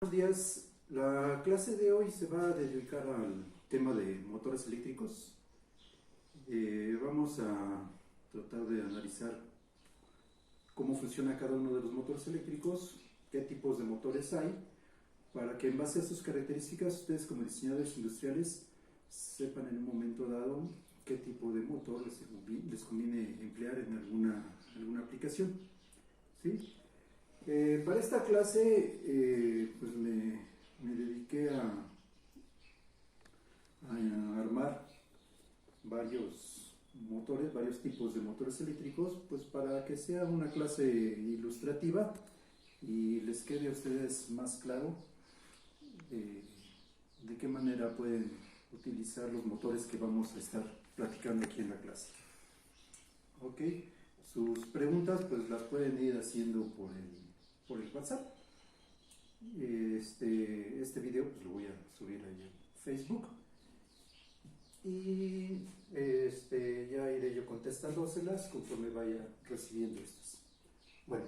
Buenos días. La clase de hoy se va a dedicar al tema de motores eléctricos. Vamos a tratar de analizar cómo funciona cada uno de los motores eléctricos, qué tipos de motores hay, para que en base a sus características ustedes como diseñadores industriales sepan en un momento dado qué tipo de motor les conviene emplear en alguna aplicación. ¿Sí? Para esta clase pues me dediqué a armar varios motores, varios tipos de motores eléctricos, pues para que sea una clase ilustrativa y les quede a ustedes más claro eh, de qué manera pueden utilizar los motores que vamos a estar platicando aquí en la clase. Ok, sus preguntas pues las pueden ir haciendo por el WhatsApp. Este video pues lo voy a subir ahí en Facebook y ya iré yo contestándoselas conforme vaya recibiendo estas. Bueno,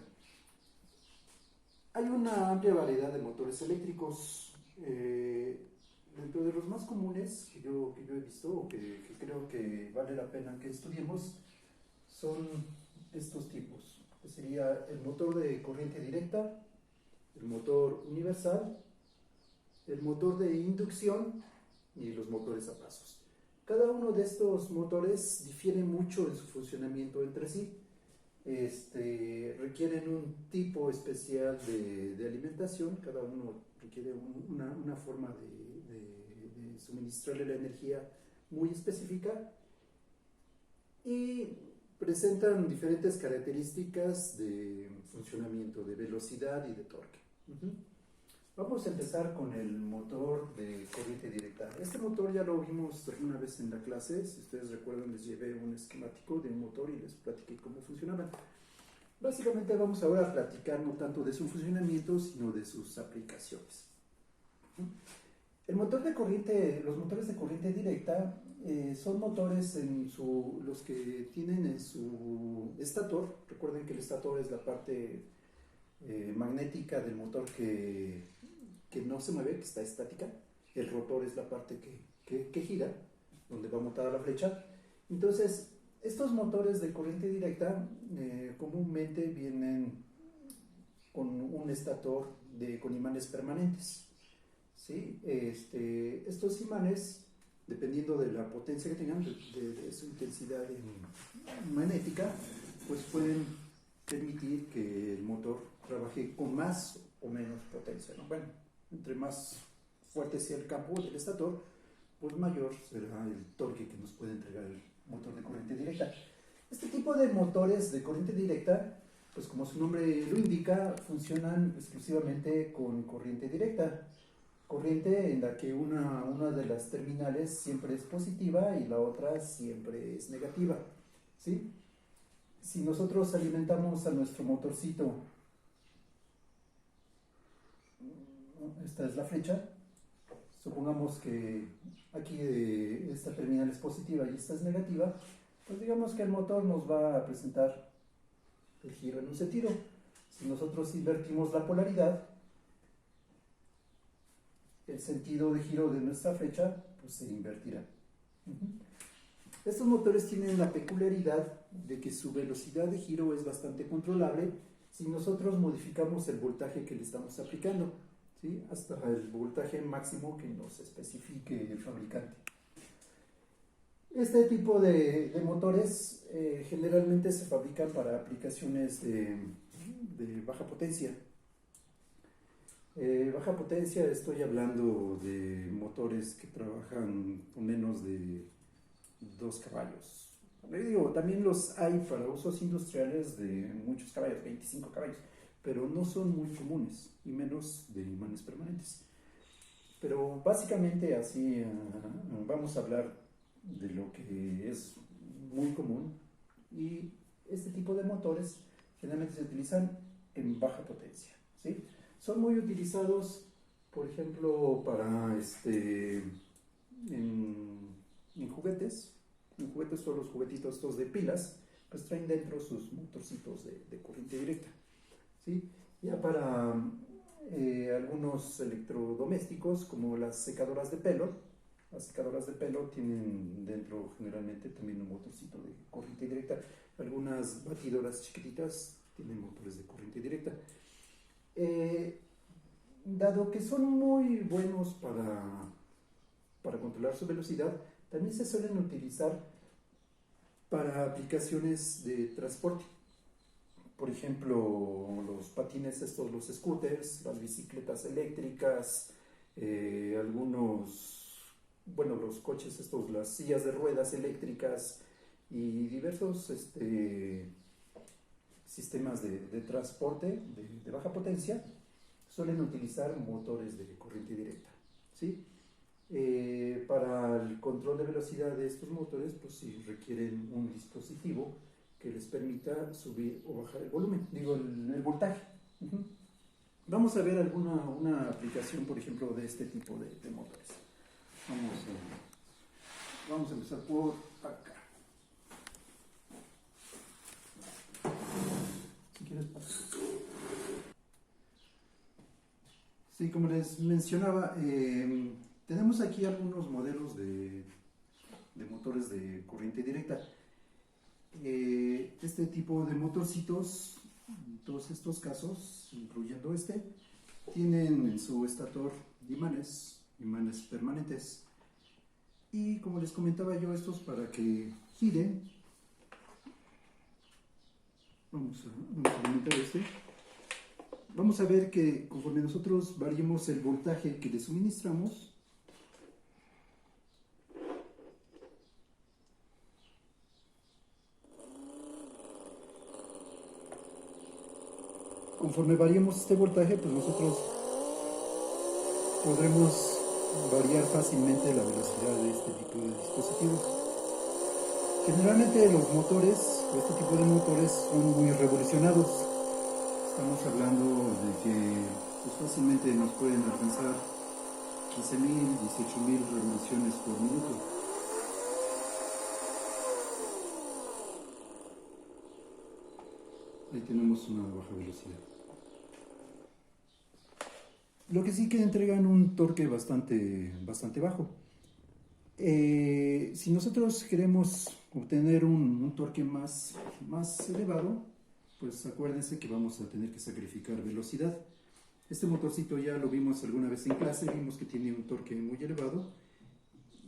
hay una amplia variedad de motores eléctricos. Dentro de los más comunes que yo he visto o que creo que vale la pena que estudiemos son estos tipos, que sería el motor de corriente directa, el motor universal, el motor de inducción y los motores a pasos. Cada uno de estos motores difiere mucho en su funcionamiento entre sí. Requieren un tipo especial de alimentación, cada uno requiere una forma de suministrarle la energía muy específica y presentan diferentes características de funcionamiento, de velocidad y de torque. Vamos a empezar con el motor de corriente directa. Este motor ya lo vimos alguna vez en la clase. Si ustedes recuerdan, les llevé un esquemático de un motor y les platiqué cómo funcionaban. Básicamente vamos ahora a platicar no tanto de su funcionamiento, sino de sus aplicaciones. Los motores de corriente directa son motores los que tienen en su estator. Recuerden que el estator es la parte magnética del motor que no se mueve, que está estática. El rotor es la parte que gira, donde va montada la flecha. Entonces, estos motores de corriente directa comúnmente vienen con un estator con imanes permanentes. ¿Sí? Estos imanes, dependiendo de la potencia que tengan, de su intensidad magnética, pues pueden permitir que el motor trabaje con más o menos potencia, ¿no? Bueno, entre más fuerte sea el campo del estator, pues mayor será el torque que nos puede entregar el motor de corriente directa. Este tipo de motores de corriente directa, pues como su nombre lo indica, funcionan exclusivamente con corriente directa. Corriente en la que una de las terminales siempre es positiva y la otra siempre es negativa. ¿Sí? Si nosotros alimentamos a nuestro motorcito, esta es la flecha, supongamos que aquí esta terminal es positiva y esta es negativa, pues digamos que el motor nos va a presentar el giro en un sentido. Si nosotros invertimos la polaridad, el sentido de giro de nuestra flecha pues se invertirá. Estos motores tienen la peculiaridad de que su velocidad de giro es bastante controlable si nosotros modificamos el voltaje que le estamos aplicando, ¿sí? Hasta el voltaje máximo que nos especifique el fabricante. Este tipo de motores generalmente se fabrican para aplicaciones de baja potencia. Baja potencia, estoy hablando de motores que trabajan con menos de 2 caballos. Digo, también los hay para usos industriales de muchos caballos, 25 caballos, pero no son muy comunes, y menos de imanes permanentes. Pero básicamente así vamos a hablar de lo que es muy común, y este tipo de motores generalmente se utilizan en baja potencia, ¿sí? Son muy utilizados, por ejemplo, para en juguetes. En juguetes son los juguetitos estos de pilas, pues traen dentro sus motorcitos de corriente directa, ¿sí? Ya para algunos electrodomésticos como las secadoras de pelo. Las secadoras de pelo tienen dentro generalmente también un motorcito de corriente directa. Algunas batidoras chiquititas tienen motores de corriente directa. Dado que son muy buenos para controlar su velocidad, también se suelen utilizar para aplicaciones de transporte. Por ejemplo, los patines estos, los scooters, las bicicletas eléctricas, los coches estos, las sillas de ruedas eléctricas y diversos sistemas de transporte de baja potencia suelen utilizar motores de corriente directa, ¿sí? Para el control de velocidad de estos motores, pues sí requieren un dispositivo que les permita subir o bajar el volumen, el voltaje. Uh-huh. Vamos a ver una aplicación, por ejemplo, de este tipo de motores. Vamos a empezar por acá. Si quieres pasar. Sí, como les mencionaba, tenemos aquí algunos modelos de motores de corriente directa. Este tipo de motorcitos, en todos estos casos, incluyendo tienen en su estator imanes permanentes. Y como les comentaba yo, estos para que giren, vamos a aumentar Vamos a ver que conforme nosotros variemos el voltaje que le suministramos, conforme variemos este voltaje, pues nosotros podremos variar fácilmente la velocidad de este tipo de dispositivos. Generalmente los motores, o este tipo de motores, son muy revolucionados. Estamos hablando de que pues, fácilmente nos pueden alcanzar 15.000, 18.000 revoluciones por minuto. Ahí tenemos una baja velocidad. Lo que sí que entregan un torque bastante bajo. Si nosotros queremos obtener un torque más elevado, pues acuérdense que vamos a tener que sacrificar velocidad. Este motorcito ya lo vimos alguna vez en clase, vimos que tiene un torque muy elevado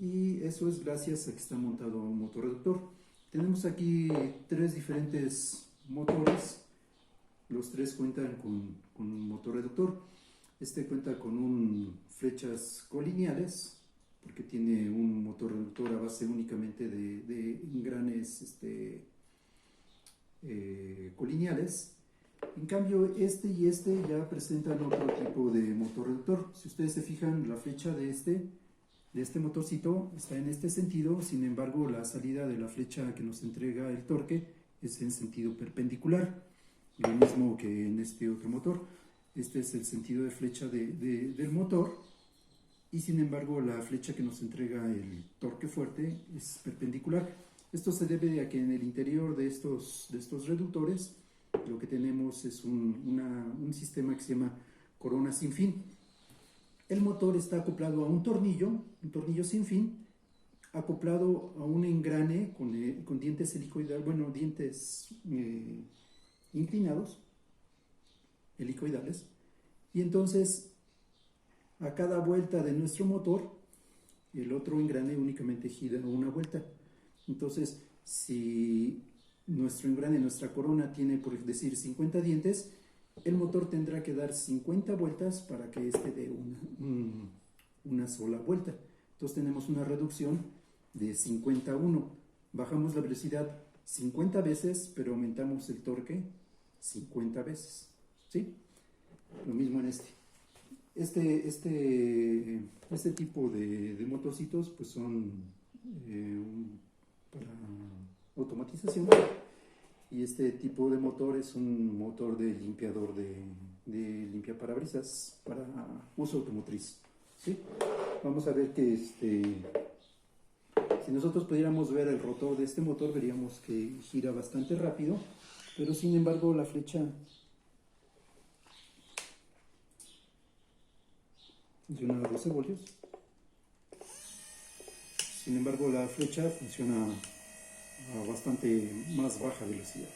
y eso es gracias a que está montado un motor reductor. Tenemos aquí 3 diferentes motores, los 3 cuentan con un motor reductor. Este cuenta con flechas colineales, porque tiene un motor reductor a base únicamente de engranes colineales. En cambio, este ya presentan otro tipo de motor reductor. Si ustedes se fijan, la flecha de este motorcito está en este sentido, sin embargo, la salida de la flecha que nos entrega el torque es en sentido perpendicular, lo mismo que en este otro motor. Este es el sentido de flecha del motor y sin embargo la flecha que nos entrega el torque fuerte es perpendicular. Esto se debe a que en el interior de estos reductores lo que tenemos es un sistema que se llama corona sin fin. El motor está acoplado a un tornillo sin fin, acoplado a un engrane con dientes helicoidales, dientes inclinados, helicoidales, y entonces a cada vuelta de nuestro motor el otro engrane únicamente gira una vuelta. Entonces, si nuestro engrane, nuestra corona tiene, por decir, 50 dientes, el motor tendrá que dar 50 vueltas para que dé una sola vuelta. Entonces tenemos una reducción de 51. Bajamos la velocidad 50 veces, pero aumentamos el torque 50 veces. ¿Sí? Lo mismo en este tipo de motorcitos pues son para automatización, y este tipo de motor es un motor de limpiador de limpiaparabrisas para uso automotriz. ¿Sí? Vamos a ver que si nosotros pudiéramos ver el rotor de este motor, veríamos que gira bastante rápido, pero sin embargo la flecha funciona a 12 voltios. Sin embargo, la flecha funciona a bastante más baja velocidad.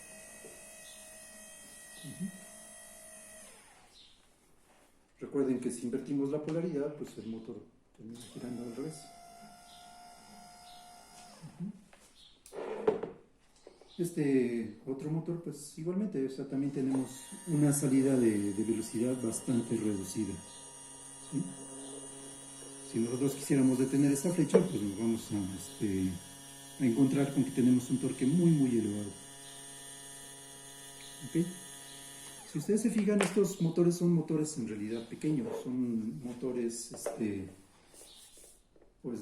Recuerden que si invertimos la polaridad, pues el motor termina girando al revés. Este otro motor, pues igualmente, o sea, también tenemos una salida de velocidad bastante reducida, ¿sí? Si nosotros quisiéramos detener esta flecha, pues nos vamos a encontrar con que tenemos un torque muy elevado. ¿Okay? Si ustedes se fijan, estos motores son motores en realidad pequeños, son motores pues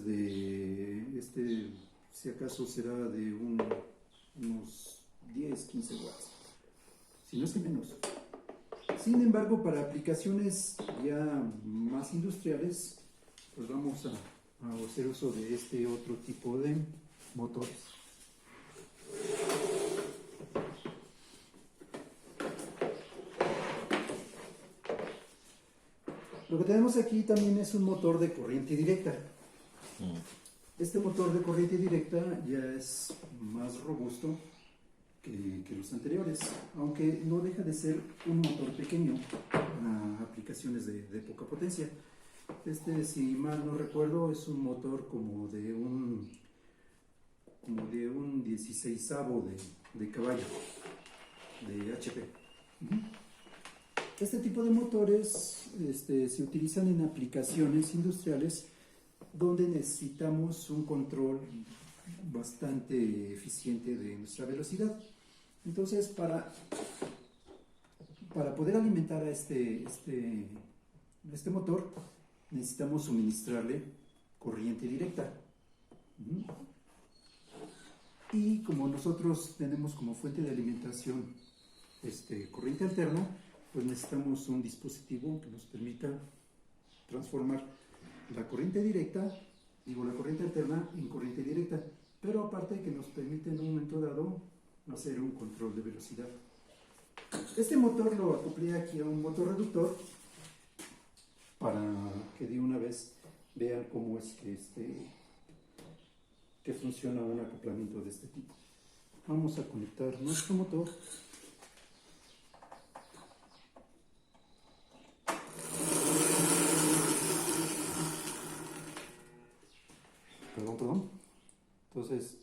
si acaso será de unos 10-15 watts, si no es que menos. Sin embargo, para aplicaciones ya más industriales, pues vamos a hacer uso de este otro tipo de motores. Lo que tenemos aquí también es un motor de corriente directa. Este motor de corriente directa ya es más robusto que los anteriores, aunque no deja de ser un motor pequeño para aplicaciones de poca potencia. Si mal no recuerdo, es un motor como de un 16avo de caballo, de HP. Este tipo de motores se utilizan en aplicaciones industriales donde necesitamos un control bastante eficiente de nuestra velocidad. Entonces, para poder alimentar a este motor, necesitamos suministrarle corriente directa. Y como nosotros tenemos como fuente de alimentación corriente alterna, pues necesitamos un dispositivo que nos permita transformar la corriente alterna en corriente directa, pero aparte que nos permite en un momento dado hacer un control de velocidad. Este motor lo acoplé aquí a un motorreductor para que de una vez vean cómo es que funciona un acoplamiento de este tipo. Vamos a conectar nuestro motor. Perdón. Entonces,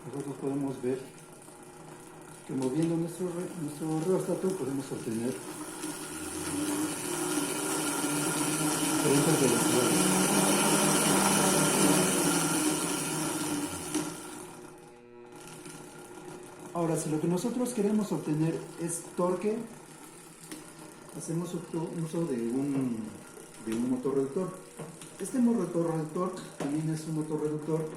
nosotros podemos ver que moviendo nuestro reóstato podemos obtener diferentes velocidades. Ahora, si lo que nosotros queremos obtener es torque, hacemos uso de un motor reductor. Este motor reductor también es un motor reductor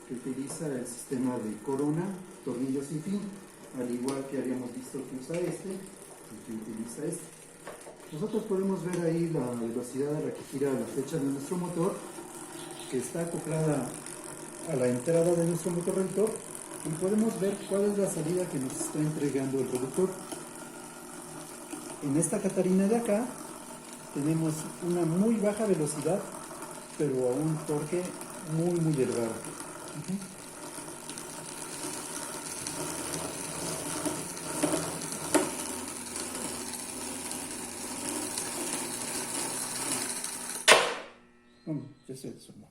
que utiliza el sistema de corona, tornillo sin fin, al igual que habíamos visto que usa y que utiliza este. Nosotros podemos ver ahí la velocidad a la que gira la flecha de nuestro motor, que está acoplada a la entrada de nuestro motor reductor, y podemos ver cuál es la salida que nos está entregando el reductor. En esta Catarina de acá tenemos una muy baja velocidad, pero a un torque muy elevado. Ya se desarmó.